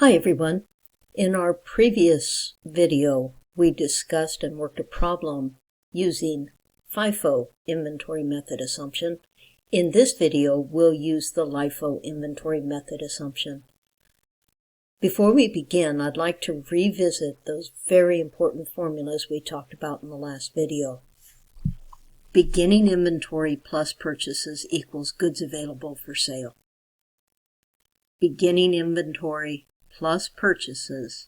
Hi everyone. In our previous video, we discussed and worked a problem using FIFO inventory method assumption. In this video, we'll use the Lifo inventory method assumption. Before we begin, I'd like to revisit those very important formulas we talked about in the last video. Beginning inventory plus purchases equals goods available for sale. Beginning inventory plus purchases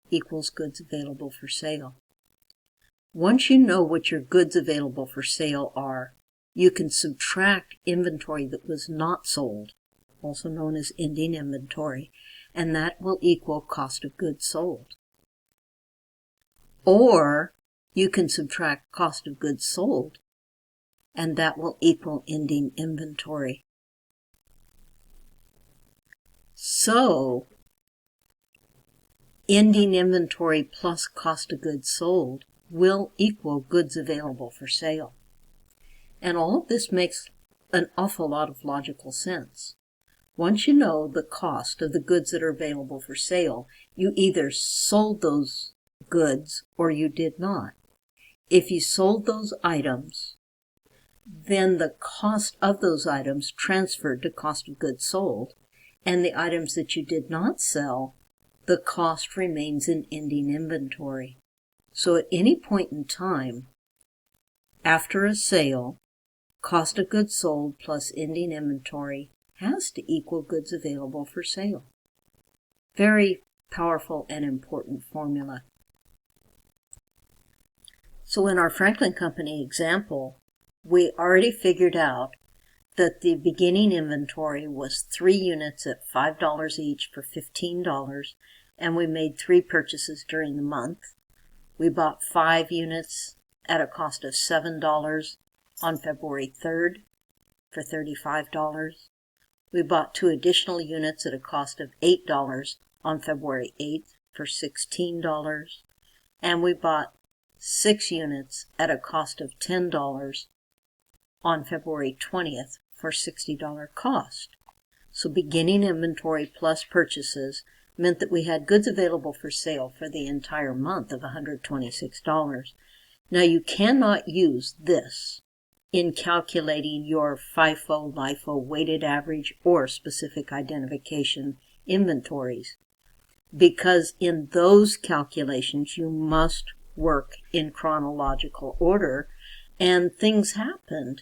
equals goods available for sale. Once you know what your goods available for sale are, you can subtract inventory that was not sold, also known as ending inventory, and that will equal cost of goods sold. Or you can subtract cost of goods sold, and that will equal ending inventory. So, ending inventory plus cost of goods sold will equal goods available for sale. And all of this makes an awful lot of logical sense. Once you know the cost of the goods that are available for sale, you either sold those goods or you did not. If you sold those items, then the cost of those items transferred to cost of goods sold, and the items that you did not sell, the cost remains in ending inventory. So at any point in time, after a sale, cost of goods sold plus ending inventory has to equal goods available for sale. Very powerful and important formula. So in our Franklin Company example, we already figured out that the beginning inventory was 3 units at $5 each for $15, and we made 3 purchases during the month. We bought 5 units at a cost of $7 on February 3rd for $35. We bought 2 additional units at a cost of $8 on February 8th for $16. And we bought 6 units at a cost of $10 on February 20th for $60 cost. So beginning inventory plus purchases meant that we had goods available for sale for the entire month of $126. Now you cannot use this in calculating your FIFO, LIFO, weighted average, or specific identification inventories, because in those calculations you must work in chronological order, and things happened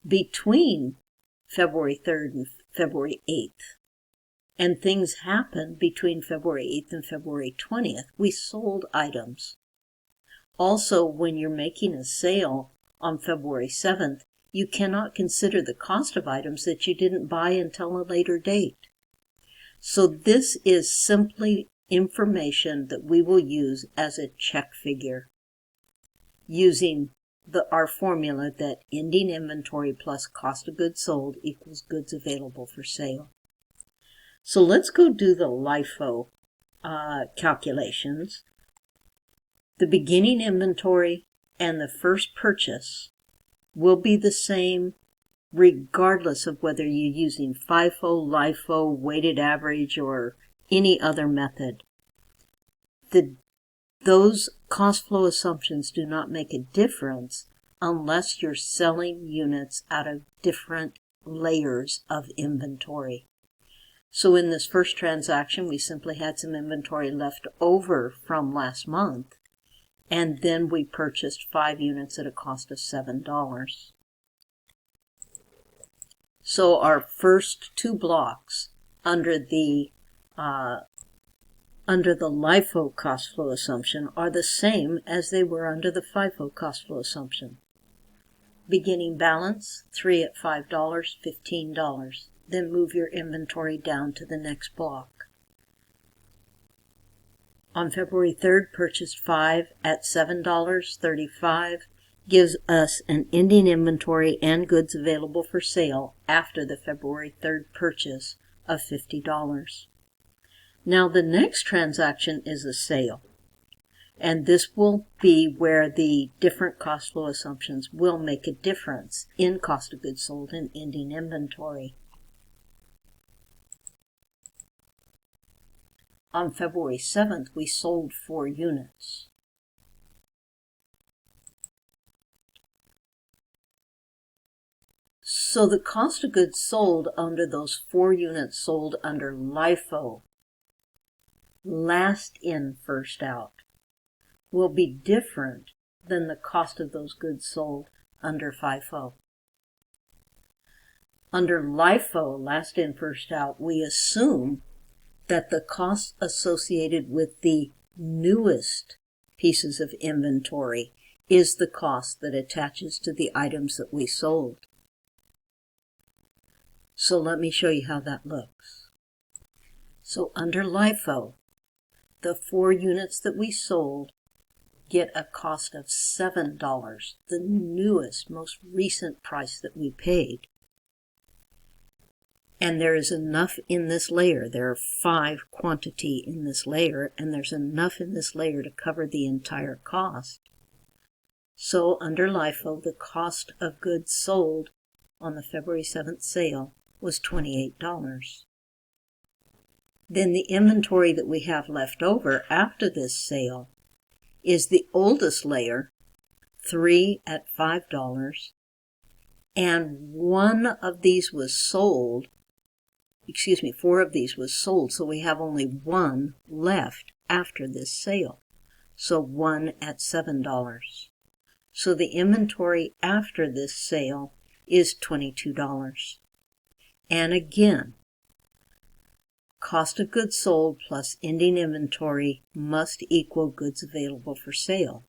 between February 3rd and February 8th. And things happened between February 8th and February 20th. We sold items. Also, when you're making a sale on February 7th, you cannot consider the cost of items that you didn't buy until a later date. So this is simply information that we will use as a check figure, using our formula that ending inventory plus cost of goods sold equals goods available for sale. So let's go do the Lifo calculations. The beginning inventory and the first purchase will be the same regardless of whether you're using FIFO, LIFO, weighted average, or any other method. Those cost flow assumptions do not make a difference unless you're selling units out of different layers of inventory. So in this first transaction, we simply had some inventory left over from last month, and then we purchased 5 units at a cost of $7. So our first 2 blocks under the LIFO cost flow assumption are the same as they were under the FIFO cost flow assumption. Beginning balance, 3 at $5, $15. Then move your inventory down to the next block. On February 3rd, purchased 5 at $7, $35, gives us an ending inventory and goods available for sale after the February 3rd purchase of $50. Now the next transaction is a sale, and this will be where the different cost flow assumptions will make a difference in cost of goods sold and ending inventory. on February 7th, we sold 4 units. So the cost of goods sold under those 4 units sold under LIFO, last in, first out, will be different than the cost of those goods sold under FIFO. Under LIFO, last in, first out, we assume that the cost associated with the newest pieces of inventory is the cost that attaches to the items that we sold. So let me show you how that looks. So under LIFO, the 4 units that we sold get a cost of $7, the newest, most recent price that we paid. And there is enough in this layer. There are 5 quantity in this layer, and there's enough in this layer to cover the entire cost. So under LIFO, the cost of goods sold on the February 7th sale was $28. Then the inventory that we have left over after this sale is the oldest layer, 3 at $5, and 1 of these was sold. 4 of these was sold, so we have only 1 left after this sale. So 1 at $7. So the inventory after this sale is $22. And again, cost of goods sold plus ending inventory must equal goods available for sale.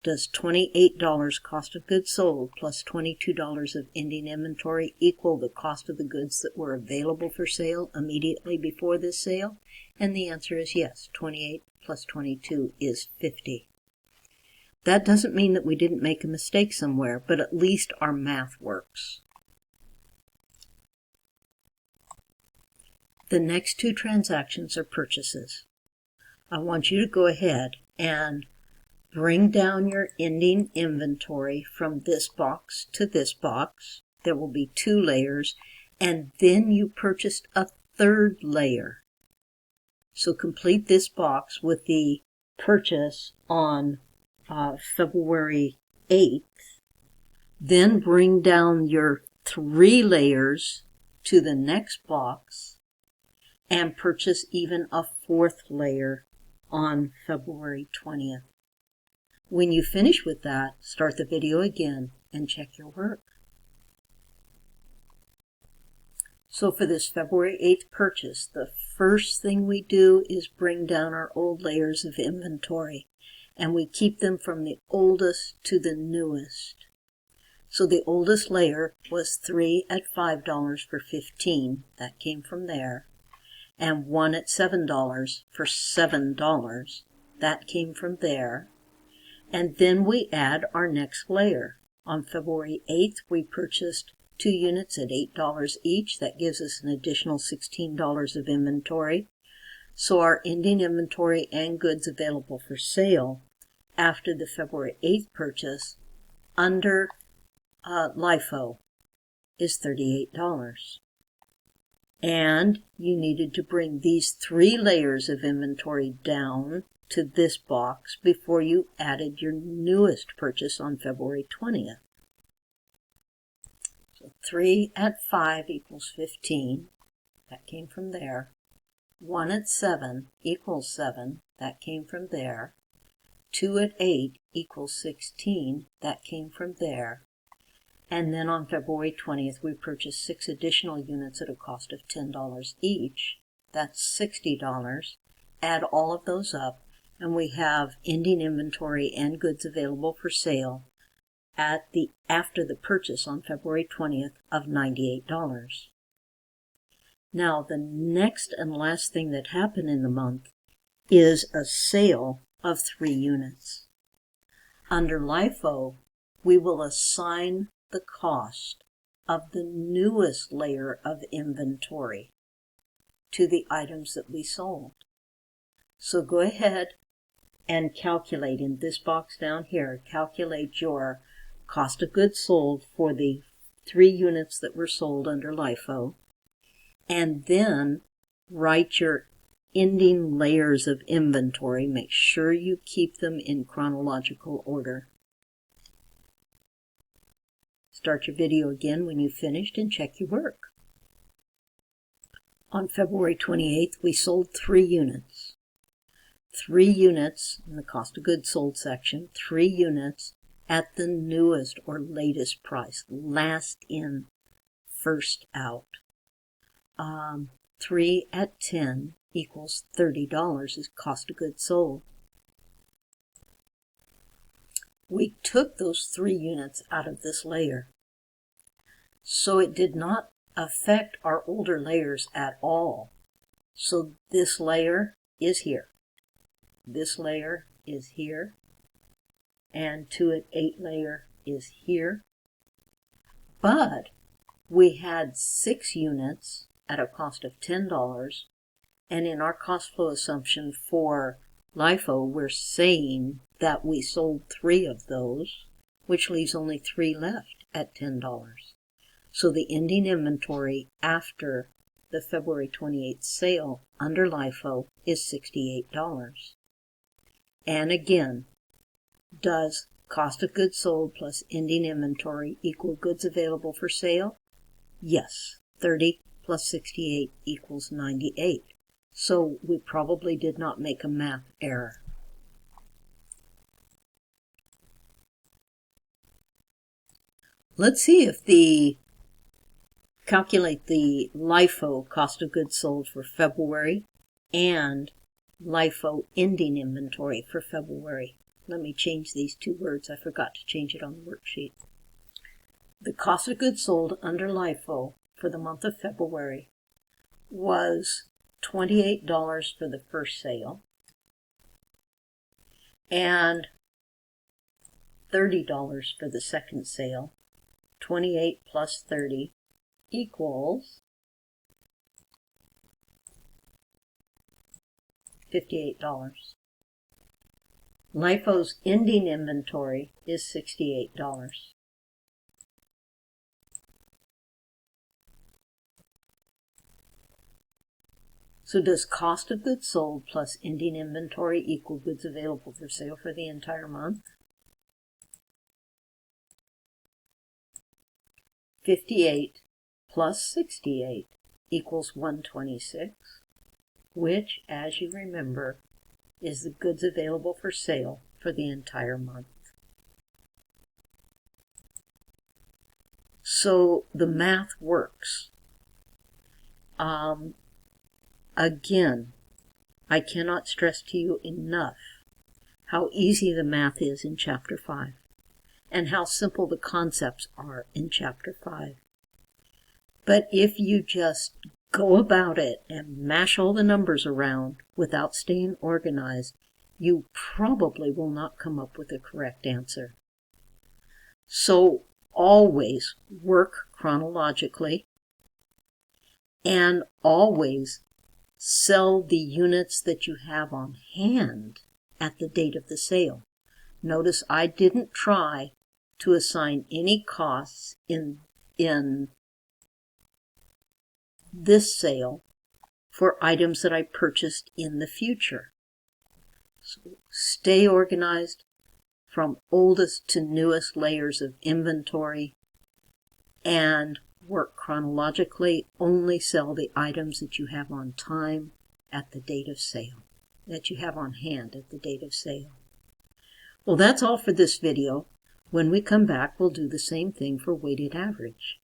Does $28 cost of goods sold plus $22 of ending inventory equal the cost of the goods that were available for sale immediately before this sale? And the answer is yes. 28 plus 22 is 50. That doesn't mean that we didn't make a mistake somewhere, but at least our math works. The next 2 transactions are purchases. I want you to go ahead and bring down your ending inventory from this box to this box. There will be 2 layers, and then you purchased a 3rd layer. So complete this box with the purchase on February 8th. Then bring down your 3 layers to the next box and purchase even a 4th layer on February 20th. When you finish with that, start the video again and check your work. So for this February 8th purchase, the first thing we do is bring down our old layers of inventory, and we keep them from the oldest to the newest. So the oldest layer was 3 at $5 for 15, that came from there, and 1 at $7 for $7, that came from there. And then we add our next layer. On February 8th, we purchased 2 units at $8 each. That gives us an additional $16 of inventory. So our ending inventory and goods available for sale after the February 8th purchase under LIFO is $38. And you needed to bring these 3 layers of inventory down to this box before you added your newest purchase on February 20th. So 3 at 5 equals 15. That came from there. 1 at 7 equals 7. That came from there. 2 at 8 equals 16. That came from there. And then on February 20th, we purchased 6 additional units at a cost of $10 each. That's $60. Add all of those up, and we have ending inventory and goods available for sale after the purchase on February 20th of $98. Now, the next and last thing that happened in the month is a sale of 3 units. Under LIFO, we will assign the cost of the newest layer of inventory to the items that we sold. So go ahead and calculate in this box down here, calculate your cost of goods sold for the 3 units that were sold under LIFO, and then write your ending layers of inventory, make sure you keep them in chronological order. Start your video again when you've finished and check your work. On February 28th, we sold 3 units. 3 units in the cost of goods sold section, 3 units at the newest or latest price, last in, first out. 3 at 10 equals $30 is cost of goods sold. We took those 3 units out of this layer, so it did not affect our older layers at all. So this layer is here. This layer is here, and 2 at 8 layer is here. But we had 6 units at a cost of $10, and in our cost flow assumption for Lifo, we're saying that we sold 3 of those, which leaves only 3 left at $10. So the ending inventory after the February 28th sale under Lifo is $68. And again, does cost of goods sold plus ending inventory equal goods available for sale? Yes, 30 plus 68 equals 98. So we probably did not make a math error. Let's see if calculate the Lifo cost of goods sold for February and Lifo ending inventory for February. Let me change these 2 words. I forgot to change it on the worksheet. The cost of goods sold under Lifo for the month of February was $28 for the first sale and $30 for the second sale. 28 plus 30 equals $58. Lifo's ending inventory is $68. So does cost of goods sold plus ending inventory equal goods available for sale for the entire month? 58 plus 68 equals 126, which, as you remember, is the goods available for sale for the entire month. So the math works. Again, I cannot stress to you enough how easy the math is in Chapter 5 and how simple the concepts are in Chapter 5. But if you just go about it and mash all the numbers around without staying organized, you probably will not come up with a correct answer. So always work chronologically and always sell the units that you have on hand at the date of the sale. Notice I didn't try to assign any costs in this sale for items that I purchased in the future. So stay organized from oldest to newest layers of inventory and work chronologically. Only sell the items that you have on time at the date of sale, that you have on hand at the date of sale. Well, that's all for this video. When we come back, we'll do the same thing for weighted average.